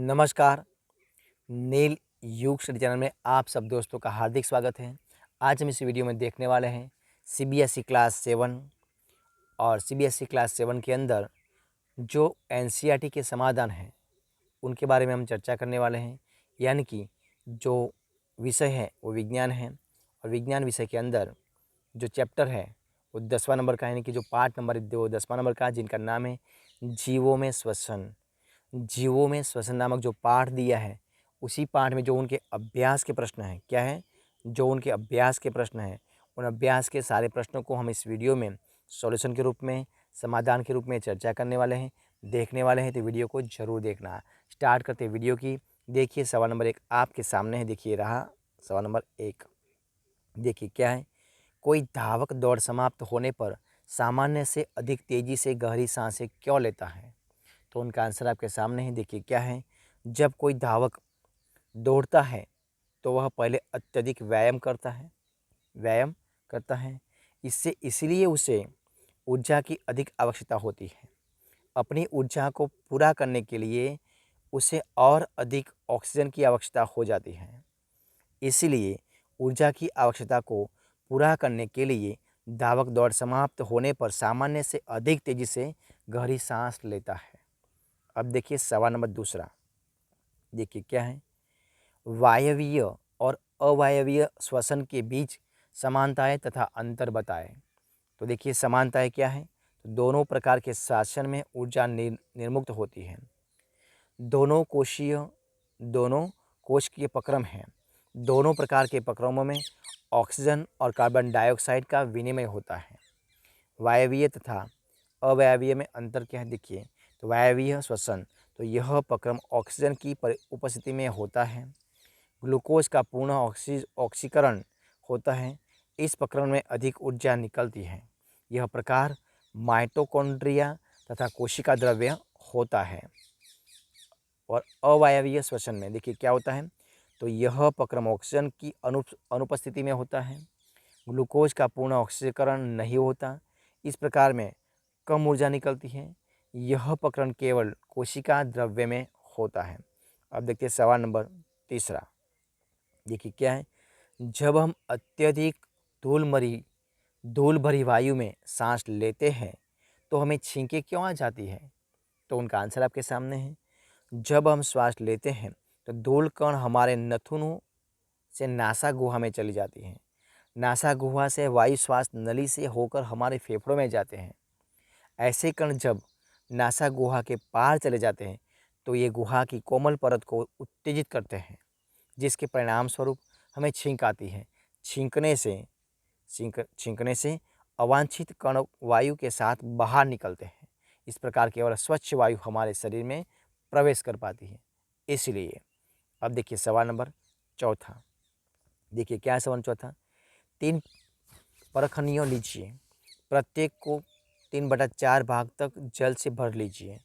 नमस्कार। नील युग study channel में आप सब दोस्तों का हार्दिक स्वागत है। आज हम इस वीडियो में देखने वाले हैं सीबीएसई क्लास 7 और सीबीएसई क्लास 7 के अंदर जो एनसीईआरटी के समाधान हैं उनके बारे में हम चर्चा करने वाले हैं। यानी कि जो विषय है वो विज्ञान है और विज्ञान विषय के अंदर जो चैप्टर है वो 10वां नंबर का है, यानी कि जो पार्ट नंबर 10वां नंबर का है, जिनका नाम है जीवों में श्वसन। जीवों में श्वसन नामक जो पाठ दिया है, उसी पाठ में जो उनके अभ्यास के प्रश्न हैं, क्या है, जो उनके अभ्यास के प्रश्न हैं, उन अभ्यास के सारे प्रश्नों को हम इस वीडियो में सॉल्यूशन के रूप में, समाधान के रूप में चर्चा करने वाले हैं, देखने वाले हैं। तो वीडियो को जरूर देखना। स्टार्ट करते हैं वीडियो की। देखिए सवाल नंबर 1 आपके सामने है। देखिए रहा सवाल नंबर 1। देखिए क्या है, कोई धावक दौड़ समाप्त होने पर सामान्य से अधिक तेजी से गहरी सांसें क्यों लेता है? तो उनका आंसर आपके सामने है। देखिए क्या है, जब कोई धावक दौड़ता है तो वह पहले अत्यधिक व्यायाम करता है। इससे इसलिए उसे ऊर्जा की अधिक आवश्यकता होती है। अपनी ऊर्जा को पूरा करने के लिए उसे और अधिक ऑक्सीजन की आवश्यकता हो जाती है। इसलिए ऊर्जा की आवश्यकता को पूरा करने के लिए धावक दौड़ समाप्त होने पर सामान्य से अधिक तेजी से गहरी सांस लेता है। अब देखिए सवाल नंबर 2। देखिए क्या है, वायवीय और अवायवीय श्वसन के बीच समानताएं तथा अंतर बताएं। तो देखिए समानताएं क्या है, तो दोनों प्रकार के श्वसन में ऊर्जा निर्मुक्त होती है। दोनों दोनों कोशिकीय प्रक्रम हैं। दोनों प्रकार के प्रक्रमों में ऑक्सीजन और कार्बन डाइऑक्साइड का विनिमय होता है। वायवीय तथा अवायवीय में अंतर क्या है, देखिए तो वायवीय श्वसन, तो यह प्रक्रम ऑक्सीजन की उपस्थिति में होता है। ग्लूकोज का पूर्ण ऑक्सीकरण होता है। इस प्रक्रम में अधिक ऊर्जा निकलती है। यह प्रकार माइटोकॉन्ड्रिया तथा कोशिका द्रव्य होता है। और अवायवीय श्वसन में देखिए क्या होता है, तो यह प्रक्रम ऑक्सीजन की अनुपस्थिति में होता है। ग्लूकोज का पूर्ण ऑक्सीकरण नहीं होता। इस प्रकार में कम ऊर्जा निकलती है। यह प्रकरण केवल कोशिका द्रव्य में होता है। अब देखते हैं सवाल नंबर 3। देखिए क्या है, जब हम अत्यधिक धूल भरी वायु में सांस लेते हैं तो हमें छींकें क्यों आ जाती है? तो उनका आंसर आपके सामने है। जब हम श्वास लेते हैं तो धूल कण हमारे नथुनों से नासा गुहा में चली जाती हैं। नासा गुहा से वायु श्वास नली से होकर हमारे फेफड़ों में जाते हैं। ऐसे कण जब नासा गुहा के पार चले जाते हैं तो ये गुहा की कोमल परत को उत्तेजित करते हैं, जिसके परिणाम स्वरूप हमें छींक आती है। छींकने से अवांछित कण वायु के साथ बाहर निकलते हैं। इस प्रकार केवल स्वच्छ वायु हमारे शरीर में प्रवेश कर पाती है। इसलिए अब देखिए सवाल नंबर 4। देखिए क्या है सवाल 4। 3 परखनियों लीजिए, प्रत्येक को 3/4 भाग तक जल से भर लीजिए।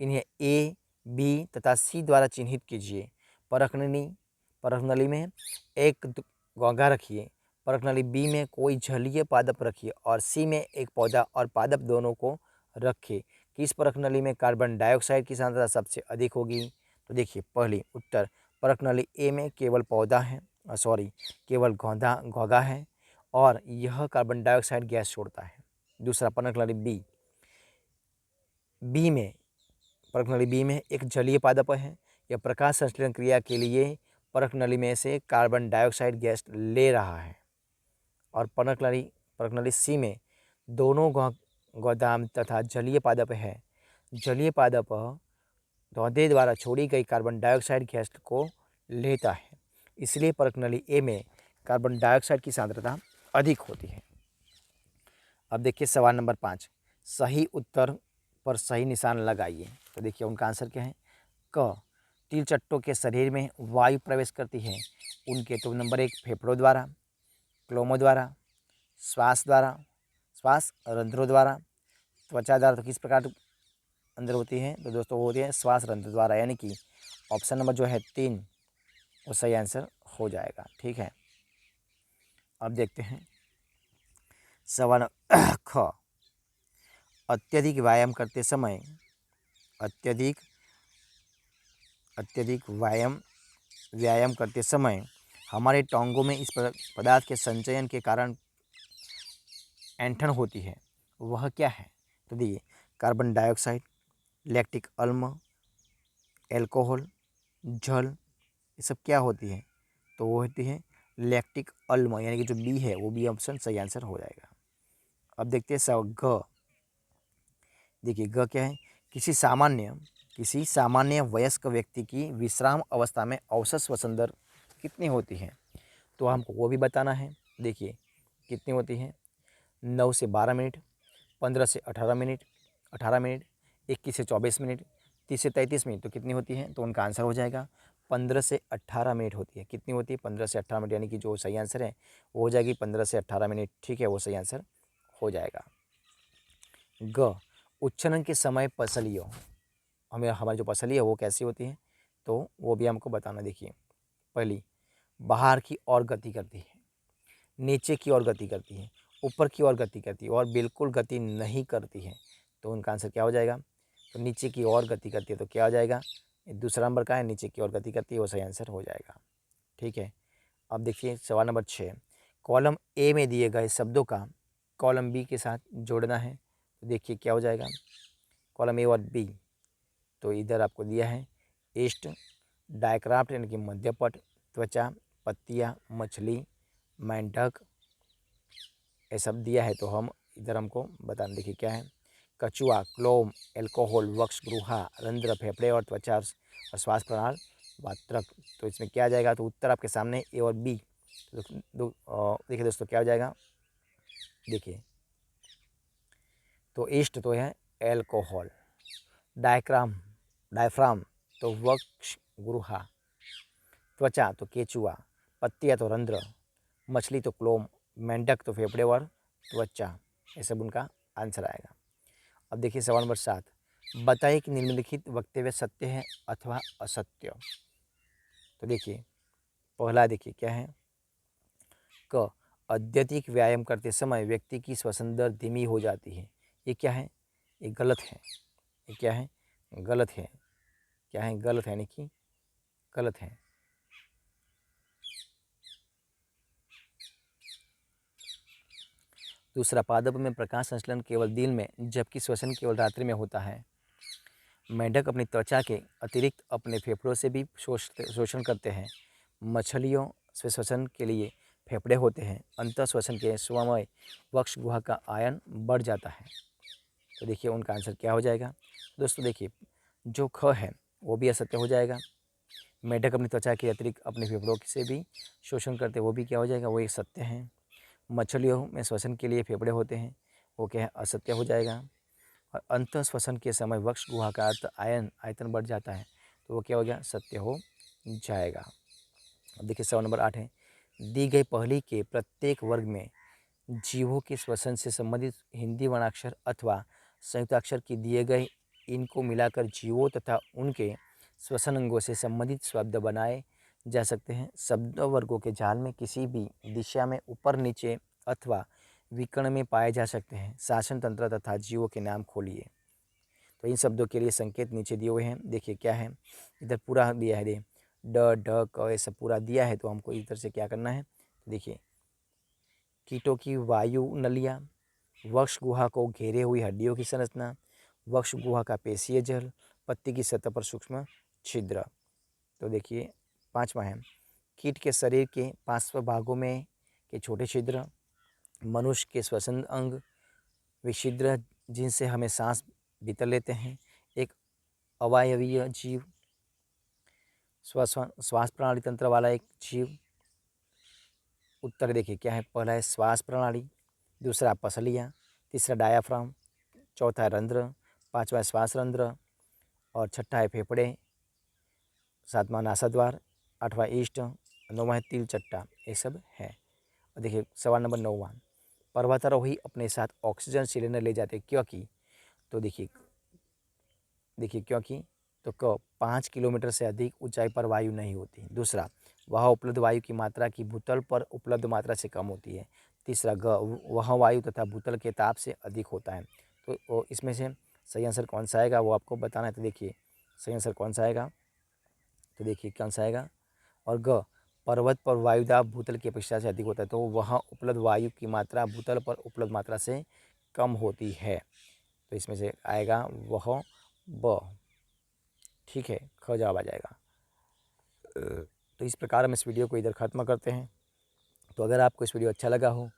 इन्हें ए, बी तथा सी द्वारा चिन्हित कीजिए। परखनली में एक घोंघा रखिए। परखनली बी में कोई जलीय पादप रखिए और सी में एक पौधा और पादप दोनों को रखिए। किस परखनली में कार्बन डाइऑक्साइड की सांद्रता सबसे अधिक होगी? तो देखिए पहली उत्तर, परखनली ए में केवल पौधा है, केवल घोंघा है और यह कार्बन डाइऑक्साइड गैस छोड़ता है। दूसरा परखनली बी में एक जलीय पादप है। यह प्रकाश संश्लेषण क्रिया के लिए परखनली में से कार्बन डाइऑक्साइड गैस ले रहा है। और परखनली सी में दोनों गोदाम तथा जलीय पादप है। जलीय पादप पौधे द्वारा छोड़ी गई कार्बन डाइऑक्साइड गैस को लेता है। इसलिए परखनली ए में कार्बन डाइऑक्साइड की सांद्रता अधिक होती है। अब देखिए सवाल नंबर 5। सही उत्तर पर सही निशान लगाइए। तो देखिए उनका आंसर क्या है, क तिलचट्टों के शरीर में वायु प्रवेश करती है उनके, तो नंबर 1 फेफड़ों द्वारा, क्लोमों द्वारा, श्वास रंध्रों द्वारा, त्वचा द्वारा। तो किस प्रकार अंदर होती है? तो दोस्तों वो होती है श्वास रंध्र द्वारा, यानी कि ऑप्शन नंबर जो है 3 वो सही आंसर हो जाएगा। ठीक है, अब देखते हैं सवाल ख। अत्यधिक व्यायाम करते समय अत्यधिक व्यायाम करते समय हमारे टांगों में इस पदार्थ के संचयन के कारण ऐंठन होती है, वह क्या है? तो देखिए, कार्बन डाइऑक्साइड, लैक्टिक अम्ल, एल्कोहल, जल, ये सब क्या होती है? तो वो होती है लैक्टिक अम्ल, यानी कि जो बी है वो बी ऑप्शन सही आंसर हो जाएगा। अब देखते हैं ग। देखिए ग क्या है? किसी सामान्य वयस्क व्यक्ति की विश्राम अवस्था में औसत श्वसन दर कितनी होती है? तो हमको वो भी बताना है। देखिए कितनी होती है? 9 से 12 मिनट, 15 से 18 मिनट, 18 मिनट, 21 से 24 मिनट, 30 से 33 मिनट। तो कितनी होती है? तो उनका आंसर हो जाएगा 15 से 18 मिनट होती है। कितनी होती है? 15 से 18 मिनट, यानी कि जो सही आंसर है वो हो जाएगी 15 से 18 मिनट। ठीक है, वो सही आंसर हो जाएगा। ग, उच्चरण के समय पसलियों, हमारी जो पसली है वो कैसी होती है? तो वो भी हमको बताना। देखिए, पहली बाहर की ओर गति करती है, नीचे की ओर गति करती है, ऊपर की ओर गति करती है और बिल्कुल गति नहीं करती है। तो उनका आंसर क्या हो जाएगा? तो नीचे की ओर गति करती है, तो क्या हो जाएगा? दूसरा नंबर का है, नीचे की ओर गति करती है, वो सही आंसर हो जाएगा। ठीक है, अब देखिए सवाल नंबर 6। कॉलम ए में दिए गए शब्दों का कॉलम बी के साथ जोड़ना है। तो देखिए क्या हो जाएगा? कॉलम ए और बी, तो इधर आपको दिया है ईस्ट, डायक्राफ्ट यानी कि मध्यपट, त्वचा, पत्तियाँ, मछली, मेंढक, ये सब दिया है। तो हम इधर हमको बताना। देखिए क्या है? कछुआ, क्लोम, एल्कोहल, वक्ष, गुहा, रंध्र, फेफड़े और त्वचा और श्वास प्रणाल वात्रक। तो इसमें क्या आ जाएगा? तो उत्तर आपके सामने ए और बी। देखिए दोस्तों क्या हो जाएगा? देखिए, तो ईस्ट तो है एल्कोहल, डायफ्राम तो वक्ष गुहा, त्वचा तो केचुआ, पत्तियाँ तो रंध्र, मछली तो क्लोम, मेंढक तो फेफड़े और त्वचा। ये सब उनका आंसर आएगा। अब देखिए सवाल नंबर 7। बताइए कि निम्नलिखित वक्तव्य सत्य है अथवा असत्य। तो देखिए पहला, देखिए क्या है? क, अत्यधिक व्यायाम करते समय व्यक्ति की श्वसन दर धीमी हो जाती है। ये क्या है? ये गलत है। ये क्या है? गलत है। क्या है? गलत है, यानी कि गलत है। दूसरा, पादप में प्रकाश संश्लेषण केवल दिन में जबकि श्वसन केवल रात्रि में होता है। मेंढक अपनी त्वचा के अतिरिक्त अपने फेफड़ों से भी शोषण करते हैं। मछलियों से श्वसन के लिए फेफड़े होते हैं। अंतः श्वसन के समय वक्ष गुहा का आयन बढ़ जाता है। तो देखिए उनका आंसर क्या हो जाएगा? दोस्तों देखिए, जो ख है वो भी असत्य हो जाएगा। मेंढक अपनी त्वचा के अतिरिक्त अपने फेफड़ों से भी शोषण करते, वो भी क्या हो जाएगा? वो एक सत्य है। मछलियों में श्वसन के लिए फेफड़े होते हैं, वो क्या है? असत्य हो जाएगा। और अंत श्वसन के समय वक्ष गुहा का आयतन बढ़ जाता है, तो वो क्या हो गया? सत्य हो जाएगा। अब देखिए सवाल नंबर 8 है। दी गई पहली के प्रत्येक वर्ग में जीवों के श्वसन से संबंधित हिंदी वर्णाक्षर अथवा संयुक्ताक्षर की दिए गए इनको मिलाकर जीवों तथा उनके श्वसन अंगों से संबंधित शब्द बनाए जा सकते हैं। शब्द वर्गों के जाल में किसी भी दिशा में ऊपर नीचे अथवा विकर्ण में पाए जा सकते हैं। शासन तंत्र तथा जीवों के नाम खोलिए। तो इन शब्दों के लिए संकेत नीचे दिए हुए हैं। देखिए क्या है? इधर पूरा दिया है, ड ढ क, ये सब पूरा दिया है। तो हमको इधर से क्या करना है? देखिए, कीटों की वायु नलियाँ, वक्ष गुहा को घेरे हुई हड्डियों की संरचना, वक्ष गुहा का पेशीय जल, पत्ती की सतह पर सूक्ष्म छिद्र। तो देखिए 5वां है, कीट के शरीर के पार्श्व भागों में के छोटे छिद्र, मनुष्य के श्वसन अंग वे छिद्र जिनसे हमें सांस भीतर लेते हैं, एक अवायवीय जीव, श्वास प्रणाली तंत्र वाला एक जीव। उत्तर देखिए क्या है? पहला है श्वास प्रणाली, दूसरा पसलियाँ, तीसरा डायाफ्राम, चौथा है रंध्र, पांचवा है श्वास रंध्र और छठा है फेफड़े, सातवां नासाद्वार, आठवां ईस्ट, नौवां है तिल चट्टा। ये सब है। और देखिए सवाल नंबर 9वां, पर्वतारोही अपने साथ ऑक्सीजन सिलेंडर ले जाते क्योंकि? तो देखिए क्योंकि, तो क, 5 किलोमीटर से अधिक ऊंचाई पर वायु नहीं होती। दूसरा, वह उपलब्ध वायु की मात्रा की भूतल पर उपलब्ध मात्रा से कम होती है। तीसरा, वह वायु तथा भूतल के ताप से अधिक होता है। तो इसमें से सही आंसर कौन सा आएगा वो आपको बताना है। तो देखिए सही आंसर कौन सा आएगा? तो देखिए कौन सा आएगा। और ग, पर्वत पर वायुदाब भूतल की अपेक्षा से अधिक होता है, तो वहाँ उपलब्ध वायु की मात्रा भूतल पर उपलब्ध मात्रा से कम होती है। तो इसमें से आएगा वह ब। ठीक है, ख जवाब आ जाएगा। तो इस प्रकार हम इस वीडियो को इधर ख़त्म करते हैं। तो अगर आपको इस वीडियो अच्छा लगा हो,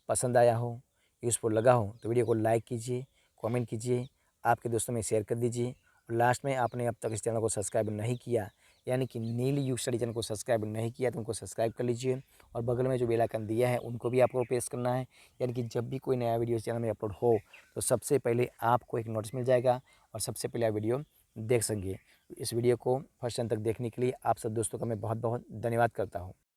पसंद आया हो, यूज़फुल लगा हो, तो वीडियो को लाइक कीजिए, कमेंट कीजिए, आपके दोस्तों में शेयर कर दीजिए। और लास्ट में आपने अब तक इस चैनल को सब्सक्राइब नहीं किया, यानी कि नील युग स्टडी चैनल को सब्सक्राइब नहीं किया, तो उनको सब्सक्राइब कर लीजिए। और बगल में जो बेल आइकन दिया है उनको भी आपको प्रेस करना है, यानी कि जब भी कोई नया वीडियो इस चैनल में अपलोड हो तो सबसे पहले आपको एक नोटिस मिल जाएगा और सबसे पहले आप वीडियो देख सकेंगे। इस वीडियो को फर्स्ट एंड तक देखने के लिए आप सब दोस्तों का मैं बहुत बहुत धन्यवाद करता हूँ।